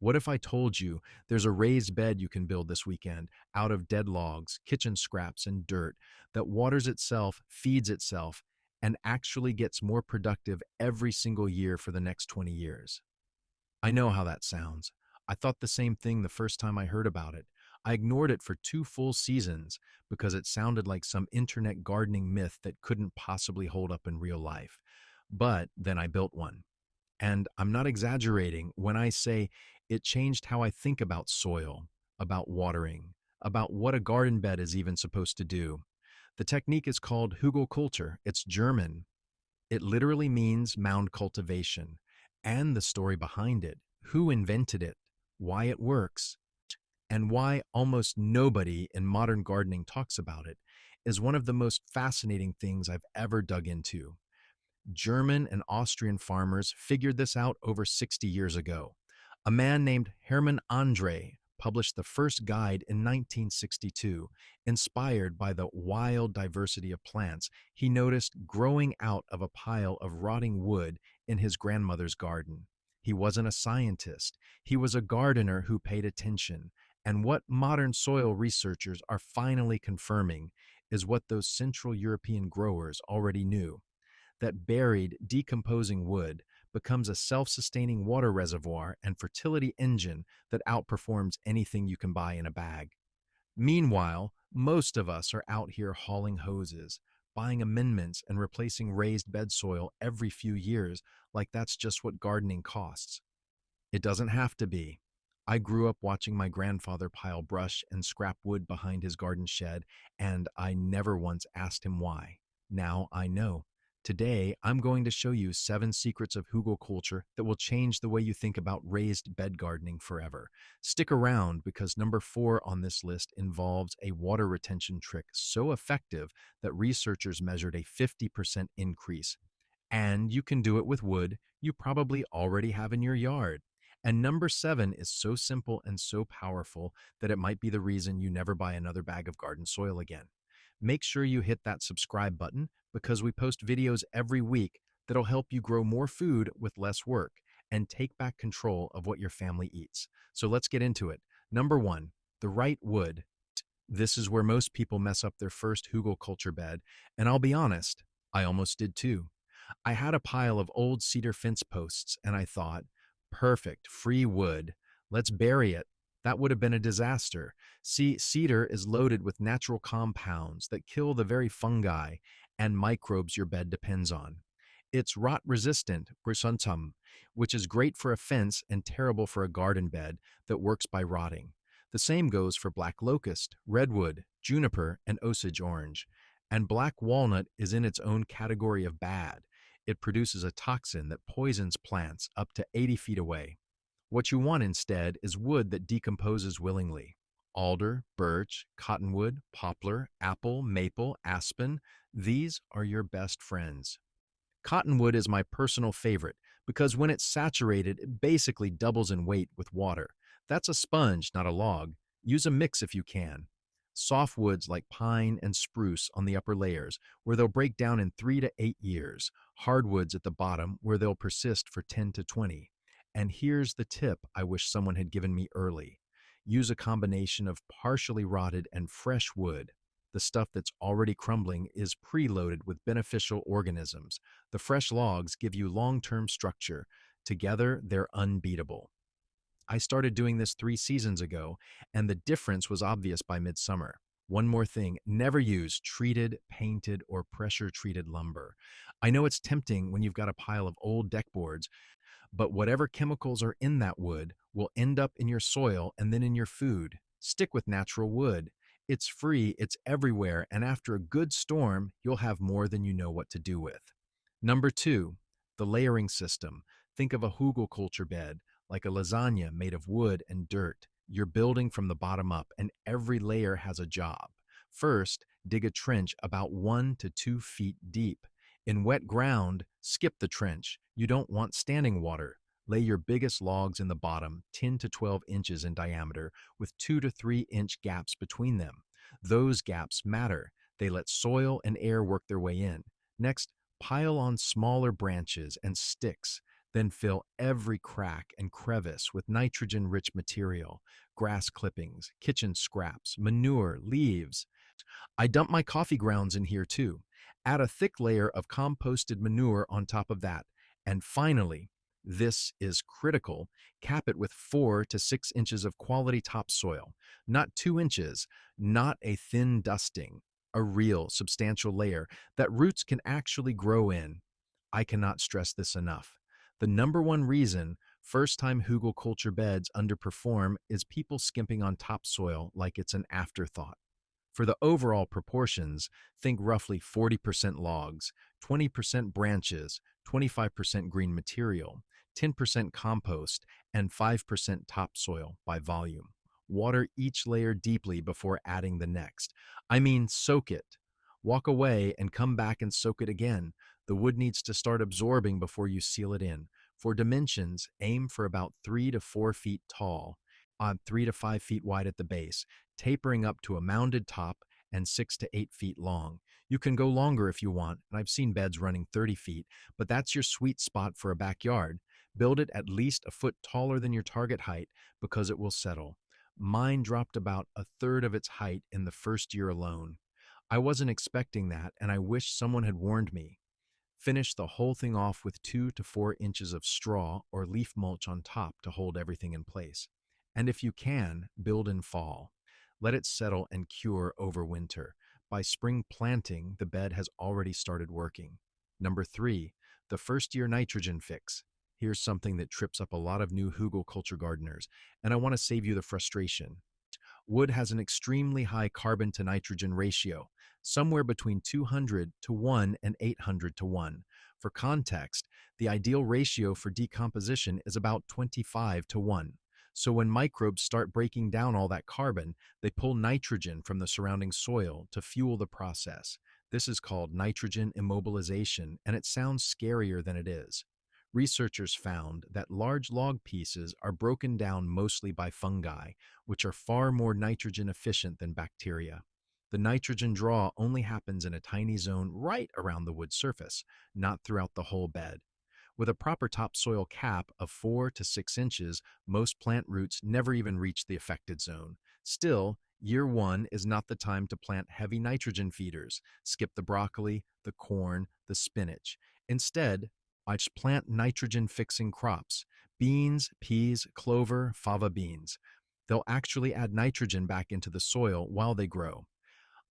What if I told you there's a raised bed you can build this weekend out of dead logs, kitchen scraps, and dirt that waters itself, feeds itself, and actually gets more productive every single year for the next 20 years? I know how that sounds. I thought the same thing the first time I heard about it. I ignored it for 2 full seasons because it sounded like some internet gardening myth that couldn't possibly hold up in real life. But then I built one. And I'm not exaggerating when I say it changed how I think about soil, about watering, about what a garden bed is even supposed to do. The technique is called Hügelkultur. It's German. It literally means mound cultivation. And the story behind it, who invented it, why it works, and why almost nobody in modern gardening talks about it, is one of the most fascinating things I've ever dug into. German and Austrian farmers figured this out over 60 years ago. A man named Hermann Andre published the first guide in 1962, inspired by the wild diversity of plants he noticed growing out of a pile of rotting wood in his grandmother's garden. He wasn't a scientist, he was a gardener who paid attention. And what modern soil researchers are finally confirming is what those Central European growers already knew, that buried, decomposing wood becomes a self-sustaining water reservoir and fertility engine that outperforms anything you can buy in a bag. Meanwhile, most of us are out here hauling hoses, buying amendments and replacing raised bed soil every few years like that's just what gardening costs. It doesn't have to be. I grew up watching my grandfather pile brush and scrap wood behind his garden shed, and I never once asked him why. Now I know. Today, I'm going to show you 7 secrets of hugelkultur that will change the way you think about raised bed gardening forever. Stick around because number 4 on this list involves a water retention trick so effective that researchers measured a 50% increase. And you can do it with wood you probably already have in your yard. And number 7 is so simple and so powerful that it might be the reason you never buy another bag of garden soil again. Make sure you hit that subscribe button because we post videos every week that'll help you grow more food with less work and take back control of what your family eats. So let's get into it. Number 1, the right wood. This is where most people mess up their first hugelkultur bed, and I'll be honest, I almost did too. I had a pile of old cedar fence posts and I thought, perfect, free wood. Let's bury it. That would have been a disaster. See, cedar is loaded with natural compounds that kill the very fungi and microbes your bed depends on. It's rot resistant, brisantum, which is great for a fence and terrible for a garden bed that works by rotting. The same goes for black locust, redwood, juniper, and Osage orange. And black walnut is in its own category of bad. It produces a toxin that poisons plants up to 80 feet away. What you want instead is wood that decomposes willingly. Alder, birch, cottonwood, poplar, apple, maple, aspen, these are your best friends. Cottonwood is my personal favorite because when it's saturated, it basically doubles in weight with water. That's a sponge, not a log. Use a mix if you can. Softwoods like pine and spruce on the upper layers, where they'll break down in 3 to 8 years. Hardwoods at the bottom, where they'll persist for 10 to 20. And here's the tip I wish someone had given me early. Use a combination of partially rotted and fresh wood. The stuff that's already crumbling is preloaded with beneficial organisms. The fresh logs give you long-term structure. Together, they're unbeatable. I started doing this 3 seasons ago, and the difference was obvious by midsummer. One more thing, never use treated, painted, or pressure-treated lumber. I know it's tempting when you've got a pile of old deck boards, but whatever chemicals are in that wood will end up in your soil and then in your food. Stick with natural wood. It's free, it's everywhere, and after a good storm, you'll have more than you know what to do with. Number 2, the layering system. Think of a hugelkultur bed, like a lasagna made of wood and dirt. You're building from the bottom up, and every layer has a job. First, dig a trench about 1 to 2 feet deep. In wet ground, skip the trench. You don't want standing water. Lay your biggest logs in the bottom, 10 to 12 inches in diameter, with 2 to 3 inch gaps between them. Those gaps matter. They let soil and air work their way in. Next, pile on smaller branches and sticks. Then fill every crack and crevice with nitrogen-rich material, grass clippings, kitchen scraps, manure, leaves. I dump my coffee grounds in here too. Add a thick layer of composted manure on top of that. And finally, this is critical, cap it with 4 to 6 inches of quality topsoil. Not 2 inches, not a thin dusting, a real substantial layer that roots can actually grow in. I cannot stress this enough. The number one reason first-time hugelkultur beds underperform is people skimping on topsoil like it's an afterthought. For the overall proportions, think roughly 40% logs, 20% branches, 25% green material, 10% compost, and 5% topsoil by volume. Water each layer deeply before adding the next. I mean, soak it. Walk away and come back and soak it again. The wood needs to start absorbing before you seal it in. For dimensions, aim for about 3 to 4 feet tall, on 3 to 5 feet wide at the base, tapering up to a mounded top and 6 to 8 feet long. You can go longer if you want, and I've seen beds running 30 feet, but that's your sweet spot for a backyard. Build it at least a foot taller than your target height because it will settle. Mine dropped about a third of its height in the first year alone. I wasn't expecting that, and I wish someone had warned me. Finish the whole thing off with 2 to 4 inches of straw or leaf mulch on top to hold everything in place. And if you can, build in fall. Let it settle and cure over winter. By spring planting, the bed has already started working. Number 3, the first year nitrogen fix. Here's something that trips up a lot of new hugelkultur gardeners, and I want to save you the frustration. Wood has an extremely high carbon to nitrogen ratio, somewhere between 200 to 1 and 800 to 1. For context, the ideal ratio for decomposition is about 25 to 1. So when microbes start breaking down all that carbon, they pull nitrogen from the surrounding soil to fuel the process. This is called nitrogen immobilization, and it sounds scarier than it is. Researchers found that large log pieces are broken down mostly by fungi, which are far more nitrogen efficient than bacteria. The nitrogen draw only happens in a tiny zone right around the wood surface, not throughout the whole bed. With a proper topsoil cap of 4 to 6 inches, most plant roots never even reach the affected zone. Still, year 1 is not the time to plant heavy nitrogen feeders. Skip the broccoli, the corn, the spinach. Instead, I just plant nitrogen-fixing crops: beans, peas, clover, fava beans. They'll actually add nitrogen back into the soil while they grow.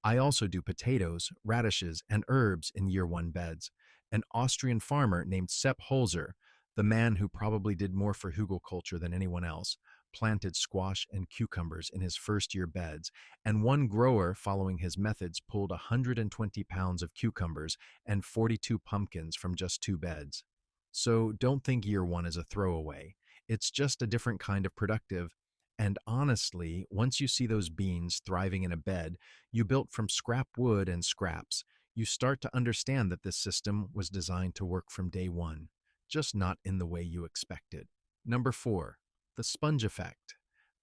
I also do potatoes, radishes, and herbs in year 1 beds. An Austrian farmer named Sepp Holzer, the man who probably did more for hugelkultur than anyone else, planted squash and cucumbers in his first year beds, and one grower following his methods pulled 120 pounds of cucumbers and 42 pumpkins from just 2 beds. So don't think year 1 is a throwaway. It's just a different kind of productive. And honestly, once you see those beans thriving in a bed you built from scrap wood and scraps, you start to understand that this system was designed to work from day 1, just not in the way you expected. Number 4, the sponge effect.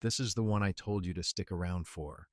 This is the one I told you to stick around for.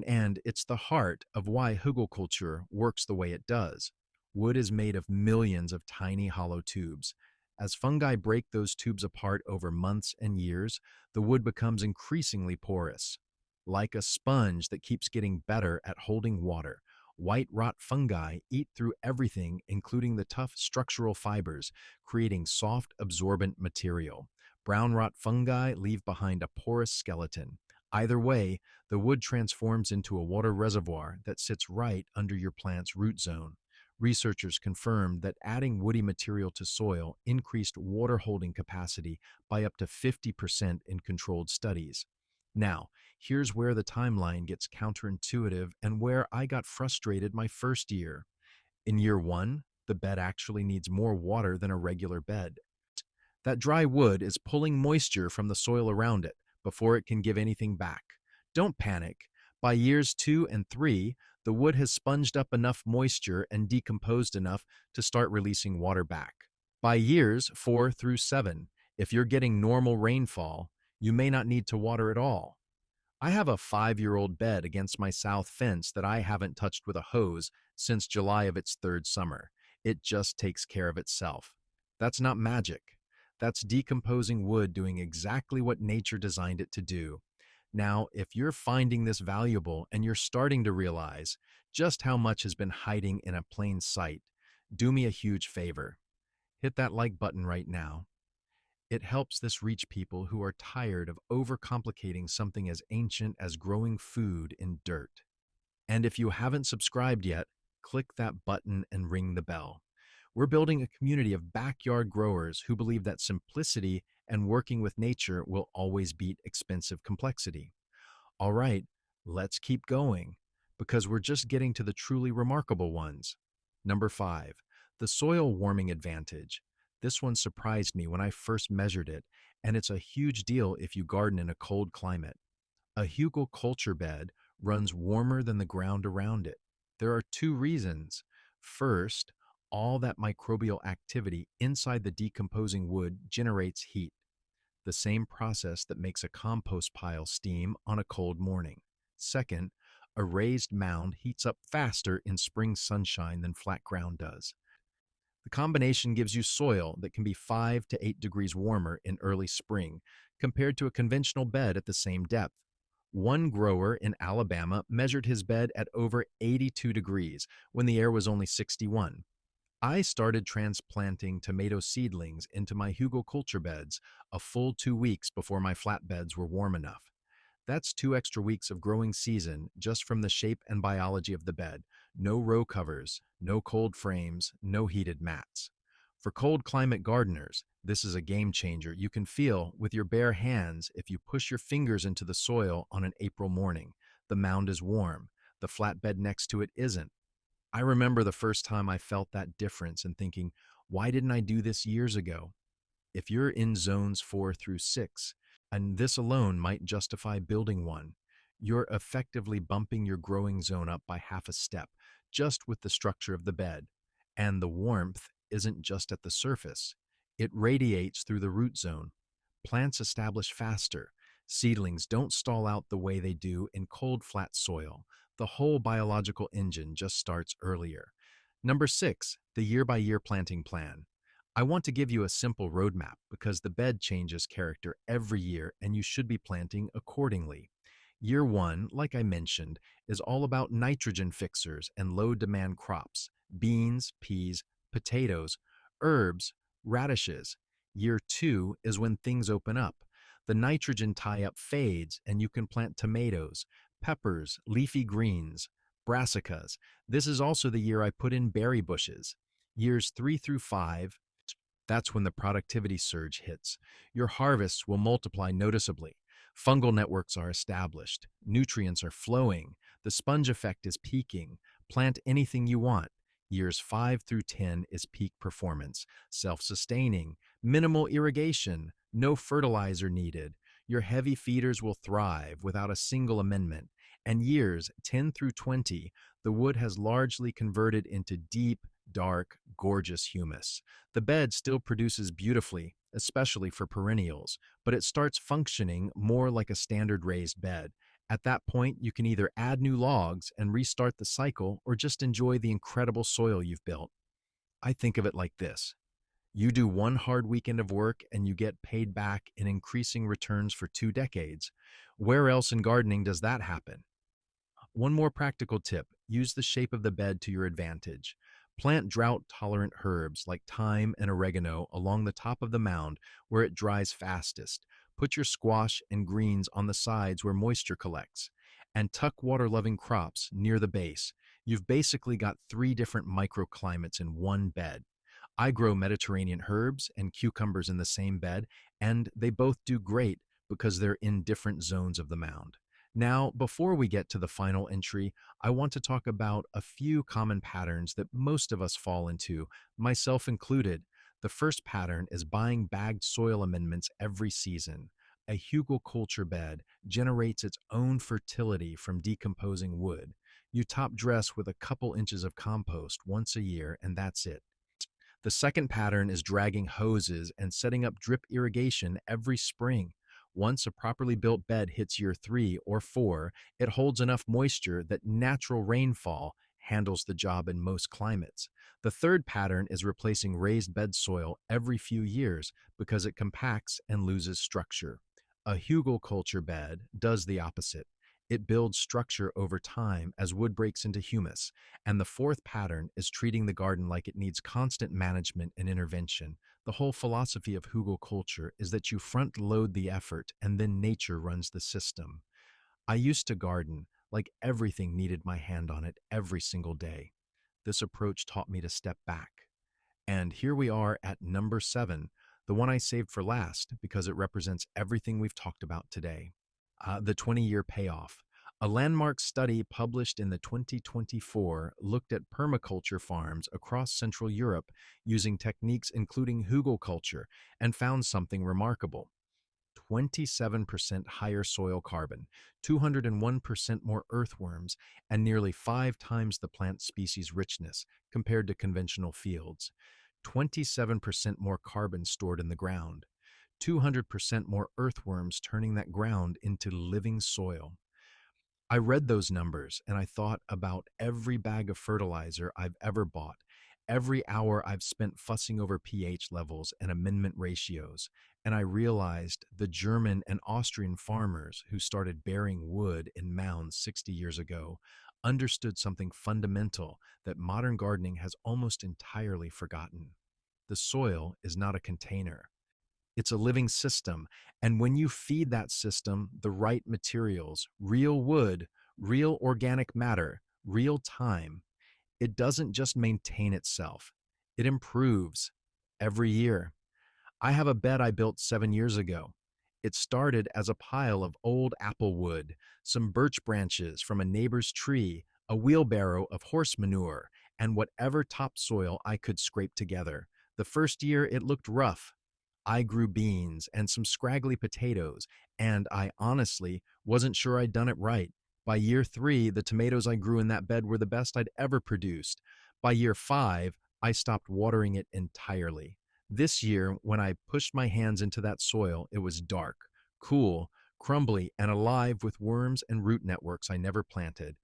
And it's the heart of why hugelkultur works the way it does. Wood is made of millions of tiny hollow tubes. As fungi break those tubes apart over months and years, the wood becomes increasingly porous. Like a sponge that keeps getting better at holding water, white rot fungi eat through everything, including the tough structural fibers, creating soft, absorbent material. Brown rot fungi leave behind a porous skeleton. Either way, the wood transforms into a water reservoir that sits right under your plant's root zone. Researchers confirmed that adding woody material to soil increased water holding capacity by up to 50% in controlled studies. Now, here's where the timeline gets counterintuitive and where I got frustrated my first year. In year 1, the bed actually needs more water than a regular bed. That dry wood is pulling moisture from the soil around it before it can give anything back. Don't panic. By years 2 and 3, the wood has sponged up enough moisture and decomposed enough to start releasing water back. By years 4 through 7, if you're getting normal rainfall, you may not need to water at all. I have a 5-year-old bed against my south fence that I haven't touched with a hose since July of its 3rd summer. It just takes care of itself. That's not magic. That's decomposing wood doing exactly what nature designed it to do. Now, if you're finding this valuable and you're starting to realize just how much has been hiding in a plain sight, do me a huge favor. Hit that like button right now. It helps this reach people who are tired of overcomplicating something as ancient as growing food in dirt. And if you haven't subscribed yet, click that button and ring the bell. We're building a community of backyard growers who believe that simplicity and working with nature will always beat expensive complexity. All right, let's keep going because we're just getting to the truly remarkable ones. Number 5, the soil warming advantage. This one surprised me when I first measured it, and it's a huge deal if you garden in a cold climate. A hugelkultur bed runs warmer than the ground around it. There are two reasons. First, all that microbial activity inside the decomposing wood generates heat, the same process that makes a compost pile steam on a cold morning. Second, a raised mound heats up faster in spring sunshine than flat ground does. The combination gives you soil that can be 5 to 8 degrees warmer in early spring compared to a conventional bed at the same depth. One grower in Alabama measured his bed at over 82 degrees when the air was only 61. I started transplanting tomato seedlings into my hugelkultur beds a full 2 weeks before my flatbeds were warm enough. That's 2 extra weeks of growing season just from the shape and biology of the bed. No row covers, no cold frames, no heated mats. For cold climate gardeners, this is a game changer you can feel with your bare hands if you push your fingers into the soil on an April morning. The mound is warm, the flatbed next to it isn't. I remember the first time I felt that difference and thinking, why didn't I do this years ago? If you're in zones 4 through 6, and this alone might justify building one, you're effectively bumping your growing zone up by half a step just with the structure of the bed. And the warmth isn't just at the surface, it radiates through the root zone. Plants establish faster. Seedlings don't stall out the way they do in cold, flat soil. The whole biological engine just starts earlier. Number 6, the year-by-year planting plan. I want to give you a simple roadmap because the bed changes character every year and you should be planting accordingly. Year 1, like I mentioned, is all about nitrogen fixers and low-demand crops: beans, peas, potatoes, herbs, radishes. Year 2 is when things open up. The nitrogen tie-up fades and you can plant tomatoes, peppers, leafy greens, brassicas. This is also the year I put in berry bushes. Years 3 through 5, that's when the productivity surge hits. Your harvests will multiply noticeably. Fungal networks are established. Nutrients are flowing. The sponge effect is peaking. Plant anything you want. Years 5 through 10 is peak performance, self-sustaining, minimal irrigation, no fertilizer needed. Your heavy feeders will thrive without a single amendment. And years 10 through 20, the wood has largely converted into deep, dark, gorgeous humus. The bed still produces beautifully, especially for perennials, but it starts functioning more like a standard raised bed. At that point, you can either add new logs and restart the cycle or just enjoy the incredible soil you've built. I think of it like this. You do one hard weekend of work and you get paid back in increasing returns for 2 decades. Where else in gardening does that happen? One more practical tip: use the shape of the bed to your advantage. Plant drought-tolerant herbs like thyme and oregano along the top of the mound where it dries fastest. Put your squash and greens on the sides where moisture collects. And tuck water-loving crops near the base. You've basically got 3 different microclimates in one bed. I grow Mediterranean herbs and cucumbers in the same bed, and they both do great because they're in different zones of the mound. Now, before we get to the final entry, I want to talk about a few common patterns that most of us fall into, myself included. The first pattern is buying bagged soil amendments every season. A hugelkultur bed generates its own fertility from decomposing wood. You top dress with a couple inches of compost once a year, and that's it. The second pattern is dragging hoses and setting up drip irrigation every spring. Once a properly built bed hits year 3 or 4, it holds enough moisture that natural rainfall, handles the job in most climates. The third pattern is replacing raised bed soil every few years because it compacts and loses structure. A hugelkultur bed does the opposite. It builds structure over time as wood breaks into humus. And the fourth pattern is treating the garden like it needs constant management and intervention. The whole philosophy of hugelkultur is that you front load the effort and then nature runs the system. I used to garden like everything needed my hand on it every single day. This approach taught me to step back. And here we are at number 7, the one I saved for last because it represents everything we've talked about today. The 20-year payoff. A landmark study published in the 2024 looked at permaculture farms across Central Europe using techniques including hugelkultur and found something remarkable. 27% higher soil carbon, 201% more earthworms, and nearly 5 times the plant species richness compared to conventional fields. 27% more carbon stored in the ground, 200% more earthworms turning that ground into living soil. I read those numbers and I thought about every bag of fertilizer I've ever bought, every hour I've spent fussing over pH levels and amendment ratios, and I realized the German and Austrian farmers who started bearing wood in mounds 60 years ago understood something fundamental that modern gardening has almost entirely forgotten. The soil is not a container. It's a living system. And when you feed that system the right materials, real wood, real organic matter, real time, it doesn't just maintain itself, it improves every year. I have a bed I built 7 years ago. It started as a pile of old apple wood, some birch branches from a neighbor's tree, a wheelbarrow of horse manure, and whatever topsoil I could scrape together. The first year it looked rough. I grew beans and some scraggly potatoes, and I honestly wasn't sure I'd done it right. By year 3, the tomatoes I grew in that bed were the best I'd ever produced. By year 5, I stopped watering it entirely. This year, when I pushed my hands into that soil, it was dark, cool, crumbly, and alive with worms and root networks I never planted.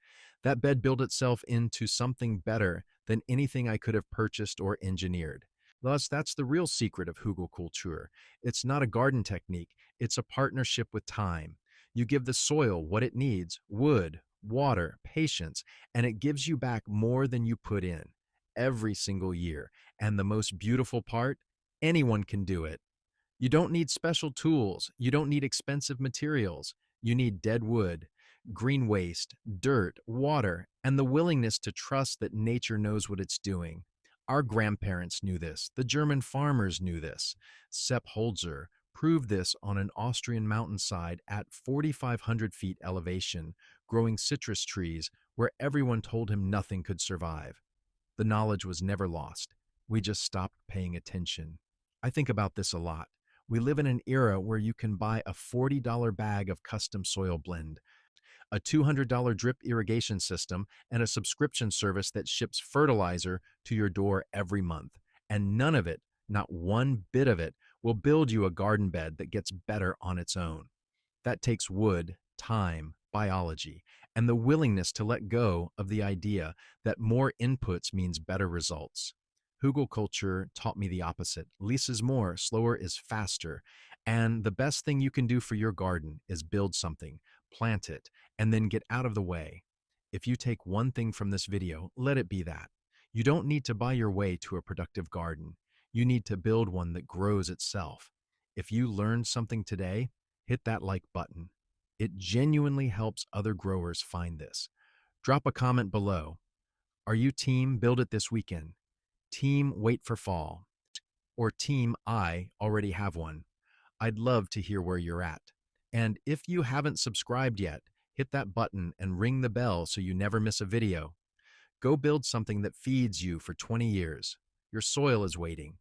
That bed built itself into something better than anything I could have purchased or engineered. Thus, that's the real secret of hugelkultur. It's not a garden technique, it's a partnership with time. You give the soil what it needs: wood, water, patience, and it gives you back more than you put in every single year. And the most beautiful part, anyone can do it. You don't need special tools. You don't need expensive materials. You need dead wood, green waste, dirt, water, and the willingness to trust that nature knows what it's doing. Our grandparents knew this. The German farmers knew this. Sepp Holzer proved this on an Austrian mountainside at 4,500 feet elevation, growing citrus trees where everyone told him nothing could survive. The knowledge was never lost. We just stopped paying attention. I think about this a lot. We live in an era where you can buy a $40 bag of custom soil blend, a $200 drip irrigation system, and a subscription service that ships fertilizer to your door every month. And none of it, not one bit of it, will build you a garden bed that gets better on its own. That takes wood, time, biology, and the willingness to let go of the idea that more inputs means better results. Hugelkultur taught me the opposite. Less is more, slower is faster. And the best thing you can do for your garden is build something, plant it, and then get out of the way. If you take one thing from this video, let it be that. You don't need to buy your way to a productive garden. You need to build one that grows itself. If you learned something today, hit that like button. It genuinely helps other growers find this. Drop a comment below. Are you team build it this weekend? Team wait for fall? Or team I already have one? I'd love to hear where you're at. And if you haven't subscribed yet, hit that button and ring the bell so you never miss a video. Go build something that feeds you for 20 years. Your soil is waiting.